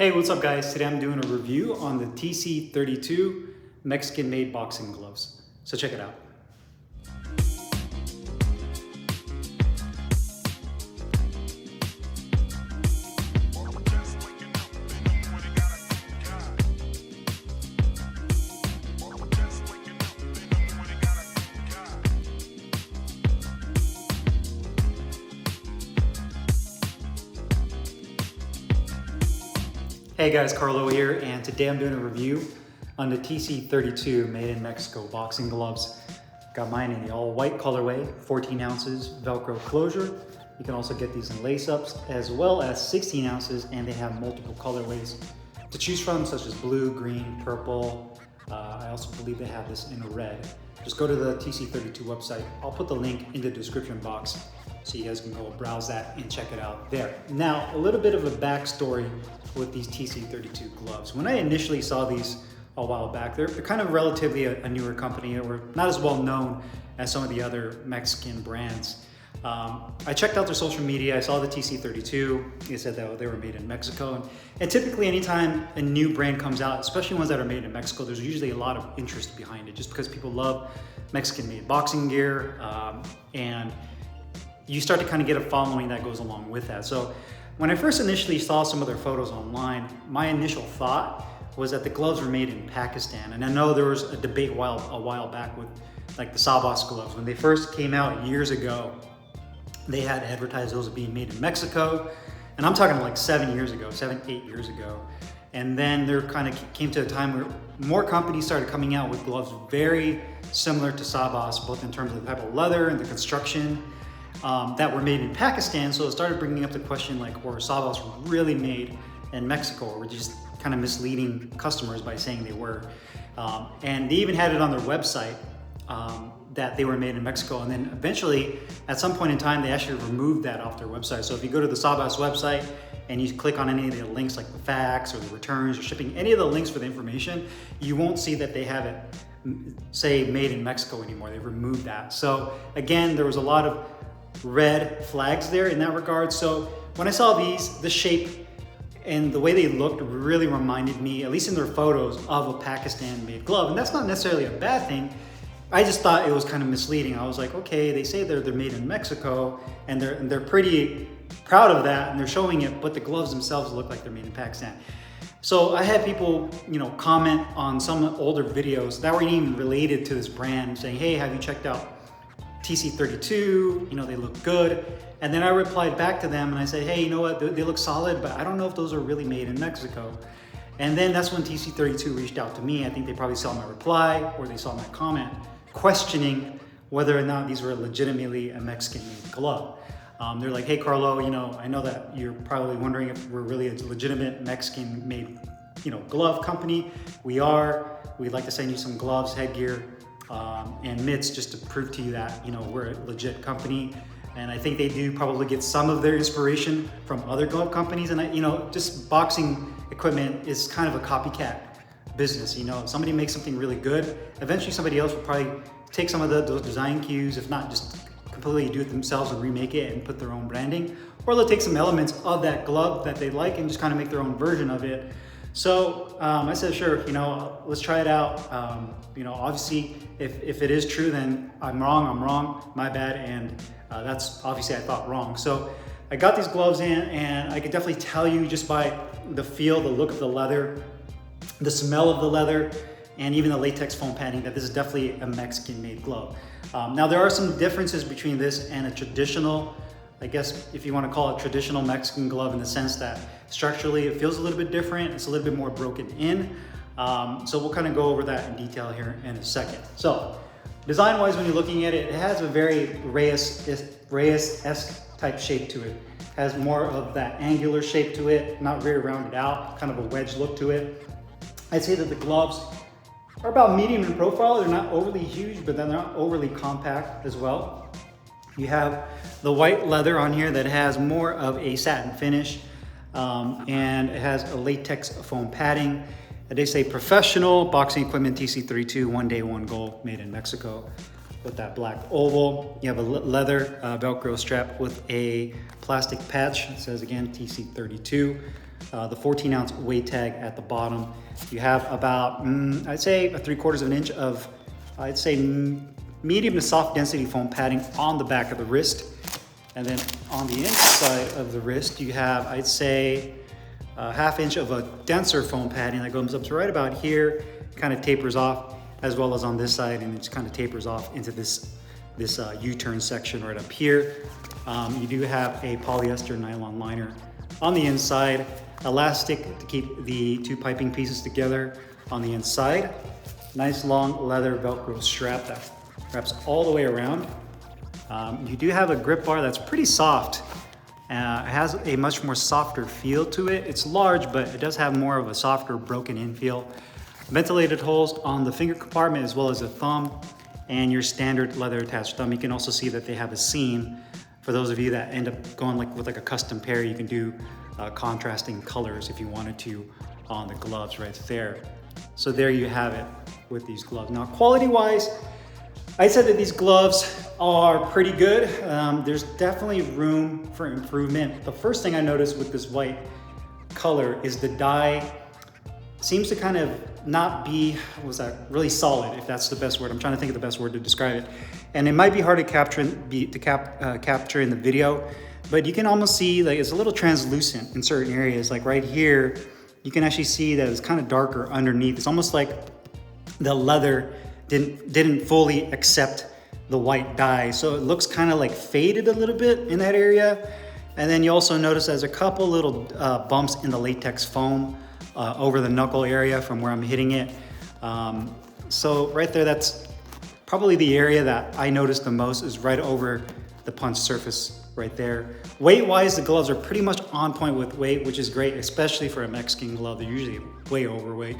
Hey, what's up guys? Today I'm doing a review on the TC32 Mexican-made boxing gloves. So check it out. Hey guys, Carlo here, and today I'm doing a review on the TC32 made in Mexico boxing gloves. Got mine in the all white colorway, 14 ounces Velcro closure. You can also get these in lace-ups as well as 16 ounces, and they have multiple colorways to choose from, such as blue, green, purple. I also believe they have this in red. Just go to the TC32 website. I'll put the link in the description box so you guys can go browse that and check it out there. Now, a little bit of a backstory with these TC32 gloves. When I initially saw these a while back, they're kind of relatively a newer company. They were not as well known as some of the other Mexican brands. I checked out their social media. I saw the TC32. They said that they were made in Mexico. And typically anytime a new brand comes out, especially ones that are made in Mexico, there's usually a lot of interest behind it just because people love Mexican-made boxing gear. And you start to kind of get a following that goes along with that. So when I first initially saw some of their photos online, my initial thought was that the gloves were made in Pakistan. And I know there was a debate a while back with like the Sabas gloves. When they first came out years ago, they had advertised those as being made in Mexico. And I'm talking like 7 years ago, 8 years ago. And then there kind of came to a time where more companies started coming out with gloves very similar to Sabas, both in terms of the type of leather and the construction. That were made in Pakistan, so it started bringing up the question like, were Sabas really made in Mexico, or were just kind of misleading customers by saying they were? And they even had it on their website that they were made in Mexico, and then eventually, at some point in time, they actually removed that off their website. So if you go to the Sabas website and you click on any of the links like the fax or the returns or shipping, any of the links for the information, you won't see that they have it say made in Mexico anymore. They've removed that. So again, there was a lot of red flags there in that regard. So when I saw these, the shape and the way they looked really reminded me, at least in their photos, of a Pakistan-made glove. And that's not necessarily a bad thing. I just thought it was kind of misleading. I was like, okay, they say they're made in Mexico, and they're pretty proud of that, and they're showing it, but the gloves themselves look like they're made in Pakistan. So I had people, comment on some older videos that weren't even related to this brand, saying, hey, have you checked out TC32, they look good. And then I replied back to them and I said, hey, you know what, they look solid, but I don't know if those are really made in Mexico. And then that's when TC32 reached out to me. I think they probably saw my reply or they saw my comment questioning whether or not these were legitimately a Mexican-made glove. They're like, hey, Carlo, I know that you're probably wondering if we're really a legitimate Mexican-made, glove company. We are. We'd like to send you some gloves, headgear, and mitts just to prove to you that we're a legit company. And I think they do probably get some of their inspiration from other glove companies. And just boxing equipment is kind of a copycat business. If somebody makes something really good, eventually somebody else will probably take some of those design cues, if not just completely do it themselves and remake it and put their own branding, or they'll take some elements of that glove that they like and just kind of make their own version of it. So I said, sure, let's try it out. Obviously, if it is true, then I'm wrong, my bad. And that's obviously I thought wrong. So I got these gloves in, and I could definitely tell you just by the feel, the look of the leather, the smell of the leather, and even the latex foam padding, that this is definitely a Mexican-made glove. Now there are some differences between this and a traditional, I guess if you want to call it traditional Mexican glove, in the sense that structurally it feels a little bit different. It's a little bit more broken in. So we'll kind of go over that in detail here in a second. So design-wise, when you're looking at it, it has a very Reyes-esque type shape to it. It has more of that angular shape to it, not very rounded out, kind of a wedge look to it. I'd say that the gloves are about medium in profile. They're not overly huge, but then they're not overly compact as well. You have the white leather on here that has more of a satin finish, and it has a latex foam padding. They say professional boxing equipment TC32, one day, one goal, made in Mexico, with that black oval. You have a leather Velcro strap with a plastic patch. It says again TC32. the 14 ounce weight tag at the bottom. You have about, I'd say, a 3/4 of an inch of, I'd say, medium to soft density foam padding on the back of the wrist. And then on the inside of the wrist, you have, I'd say, a 1/2 inch of a denser foam padding that goes up to right about here, kind of tapers off, as well as on this side, and it just kind of tapers off into this U-turn section right up here. You do have a polyester nylon liner on the inside, elastic to keep the two piping pieces together on the inside. Nice long leather Velcro strap that wraps all the way around. You do have a grip bar that's pretty soft. It has a much more softer feel to it. It's large, but it does have more of a softer broken in feel. Ventilated holes on the finger compartment as well as the thumb, and your standard leather attached thumb. You can also see that they have a seam. For those of you that end up going with a custom pair, you can do contrasting colors if you wanted to on the gloves right there. So there you have it with these gloves. Now, quality-wise, I said that these gloves are pretty good. There's definitely room for improvement. The first thing I noticed with this white color is the dye seems to kind of not be, really solid, if that's the best word. I'm trying to think of the best word to describe it. And it might be hard to capture in the video, but you can almost see like it's a little translucent in certain areas. Like right here, you can actually see that it's kind of darker underneath. It's almost like the leather didn't fully accept the white dye. So it looks kind of like faded a little bit in that area. And then you also notice there's a couple little bumps in the latex foam over the knuckle area from where I'm hitting it. So right there, that's probably the area that I noticed the most, is right over the punch surface right there. Weight-wise, the gloves are pretty much on point with weight, which is great, especially for a Mexican glove. They're usually way overweight.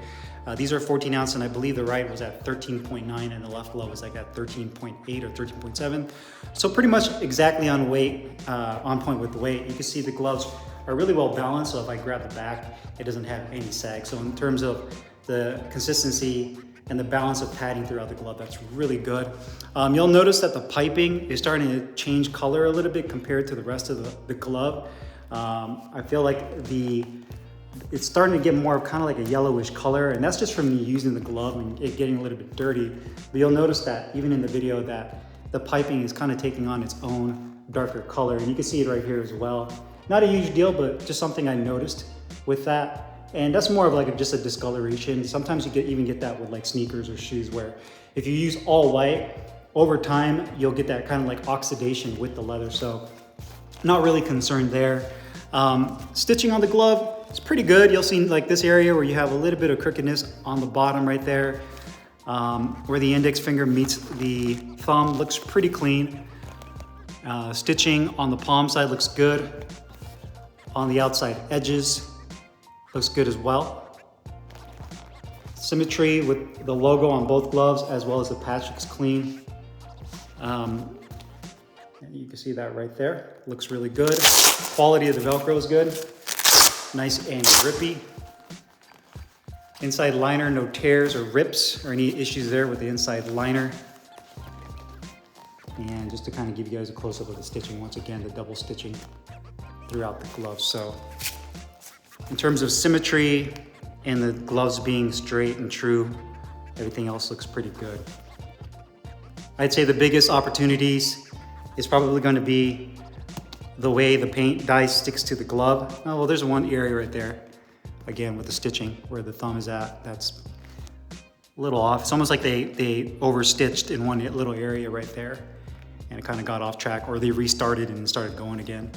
These are 14 ounce, and I believe the right was at 13.9 and the left glove was like at 13.8 or 13.7. So pretty much exactly on weight, on point with the weight. You can see the gloves are really well balanced, so if I grab the back, it doesn't have any sag. So in terms of the consistency and the balance of padding throughout the glove, that's really good. You'll notice that the piping is starting to change color a little bit compared to the rest of the glove. I feel like it's starting to get more of kind of like a yellowish color, and that's just from me using the glove and it getting a little bit dirty. But you'll notice that even in the video that the piping is kind of taking on its own darker color, and you can see it right here as well. Not a huge deal, but just something I noticed with that. And that's more of like just a discoloration. Sometimes you even get that with like sneakers or shoes, where if you use all white, over time, you'll get that kind of like oxidation with the leather. So not really concerned there. Stitching on the glove is pretty good. You'll see like this area where you have a little bit of crookedness on the bottom right there, where the index finger meets the thumb, looks pretty clean. Stitching on the palm side looks good. On the outside edges, looks good as well. Symmetry with the logo on both gloves as well as the patch looks clean. You can see that right there. Looks really good. Quality of the Velcro is good. Nice and grippy. Inside liner, no tears or rips or any issues there with the inside liner. And just to kind of give you guys a close-up of the stitching, once again, the double stitching throughout the gloves. So in terms of symmetry and the gloves being straight and true, everything else looks pretty good. I'd say the biggest opportunities is probably going to be the way the paint dye sticks to the glove. Oh, well, there's one area right there, again, with the stitching where the thumb is at. That's a little off. It's almost like they overstitched in one little area right there, and it kind of got off track, or they restarted and started going again.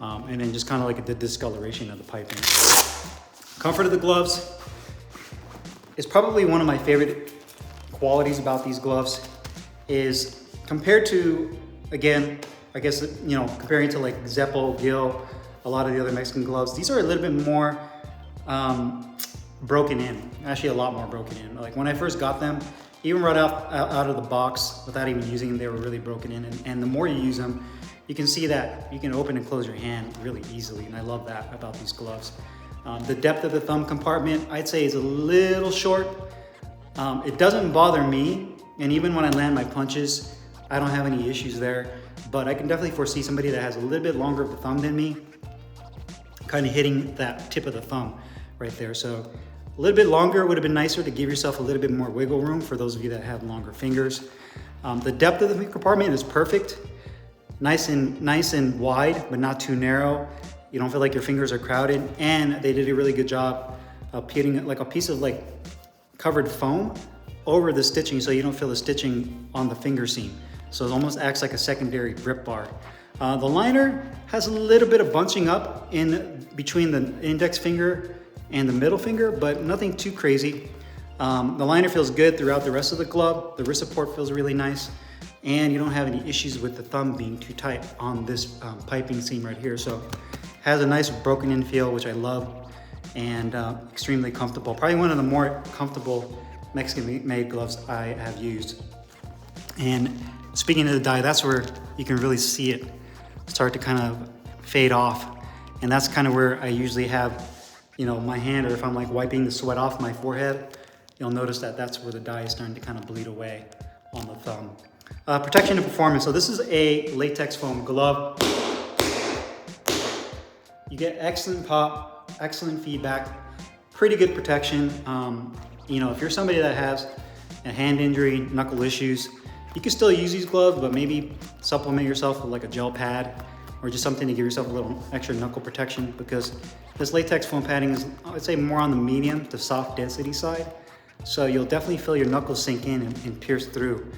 And then just kind of like the discoloration of the piping. Comfort of the gloves is probably one of my favorite qualities about these gloves, is compared to, again, I guess, you know, comparing to like Zeppo, Gil, a lot of the other Mexican gloves, these are a little bit more broken in, actually a lot more broken in. Like when I first got them, even right out of the box, without even using them, they were really broken in. And the more you use them, you can see that you can open and close your hand really easily, and I love that about these gloves. The depth of the thumb compartment, I'd say, is a little short. It doesn't bother me, and even when I land my punches, I don't have any issues there, but I can definitely foresee somebody that has a little bit longer of a thumb than me kind of hitting that tip of the thumb right there. So a little bit longer would have been nicer to give yourself a little bit more wiggle room for those of you that have longer fingers. The depth of the compartment is perfect. Nice and wide, but not too narrow. You don't feel like your fingers are crowded, and they did a really good job of putting like a piece of like covered foam over the stitching so you don't feel the stitching on the finger seam. So it almost acts like a secondary grip bar. The liner has a little bit of bunching up in between the index finger and the middle finger, but nothing too crazy. The liner feels good throughout the rest of the glove. The wrist support feels really nice, and you don't have any issues with the thumb being too tight on this piping seam right here. So has a nice broken in feel, which I love, and extremely comfortable. Probably one of the more comfortable Mexican made gloves I have used. And speaking of the dye, that's where you can really see it start to kind of fade off. And that's kind of where I usually have, you know, my hand, or if I'm like wiping the sweat off my forehead, you'll notice that that's where the dye is starting to kind of bleed away on the thumb. Protection and performance. So this is a latex foam glove. You get excellent pop, excellent feedback, pretty good protection. You know, if you're somebody that has a hand injury, knuckle issues, you can still use these gloves, but maybe supplement yourself with like a gel pad or just something to give yourself a little extra knuckle protection, because this latex foam padding is, I'd say, more on the medium to soft density side. So you'll definitely feel your knuckles sink in and pierce through.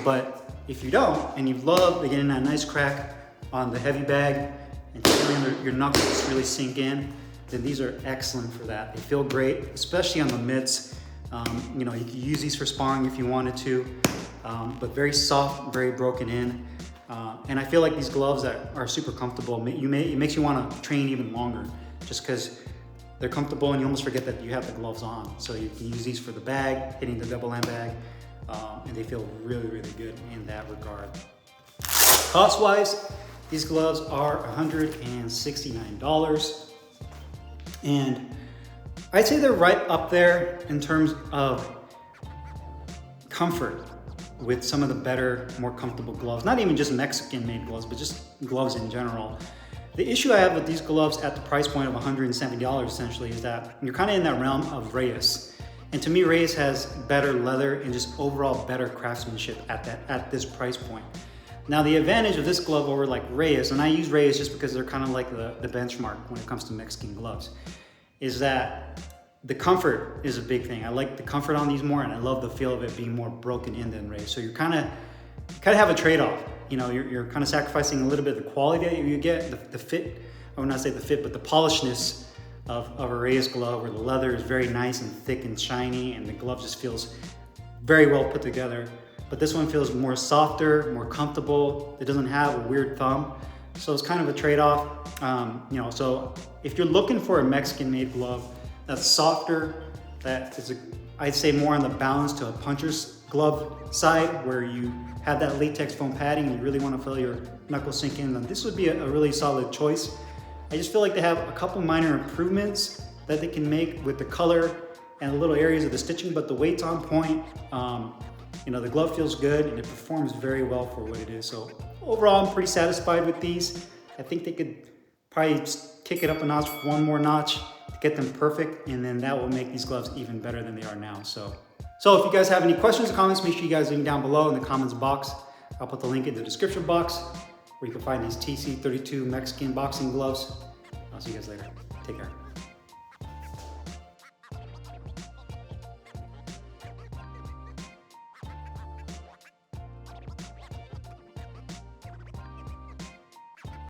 But if you don't, and you love getting that nice crack on the heavy bag and feeling your knuckles really sink in, then these are excellent for that. They feel great, especially on the mitts. You know, you can use these for sparring if you wanted to, but very soft, very broken in. And I feel like these gloves that are super comfortable, it makes you want to train even longer, just because they're comfortable and you almost forget that you have the gloves on. So you can use these for the bag, hitting the double end bag, and they feel really, really good in that regard. Cost-wise, these gloves are $169. And I'd say they're right up there in terms of comfort with some of the better, more comfortable gloves. Not even just Mexican-made gloves, but just gloves in general. The issue I have with these gloves at the price point of $170 essentially is that you're kind of in that realm of Reyes. And to me, Reyes has better leather and just overall better craftsmanship at this price point. Now, the advantage of this glove over like Reyes, and I use Reyes just because they're kind of like the benchmark when it comes to Mexican gloves, is that the comfort is a big thing. I like the comfort on these more, and I love the feel of it being more broken in than Reyes. So you kind of have a trade-off. You know, you're kind of sacrificing a little bit of the quality that you get, the fit. I would not say the fit, but the polishedness of a Reyes glove, where the leather is very nice and thick and shiny, and the glove just feels very well put together. But this one feels more softer, more comfortable. It doesn't have a weird thumb. So it's kind of a trade-off. You know, so if you're looking for a Mexican-made glove that's softer, that is, I'd say, more on the balance to a puncher's glove side, where you have that latex foam padding and you really want to feel your knuckles sink in, then this would be a really solid choice. I just feel like they have a couple minor improvements that they can make with the color and the little areas of the stitching, but the weight's on point. You know, the glove feels good and it performs very well for what it is. So overall, I'm pretty satisfied with these. I think they could probably kick it up a notch, one more notch, to get them perfect, and then that will make these gloves even better than they are now. So if you guys have any questions or comments, make sure you guys leave them down below in the comments box. I'll put the link in the description box where you can find these TC32 Mexican boxing gloves. I'll see you guys later. Take care.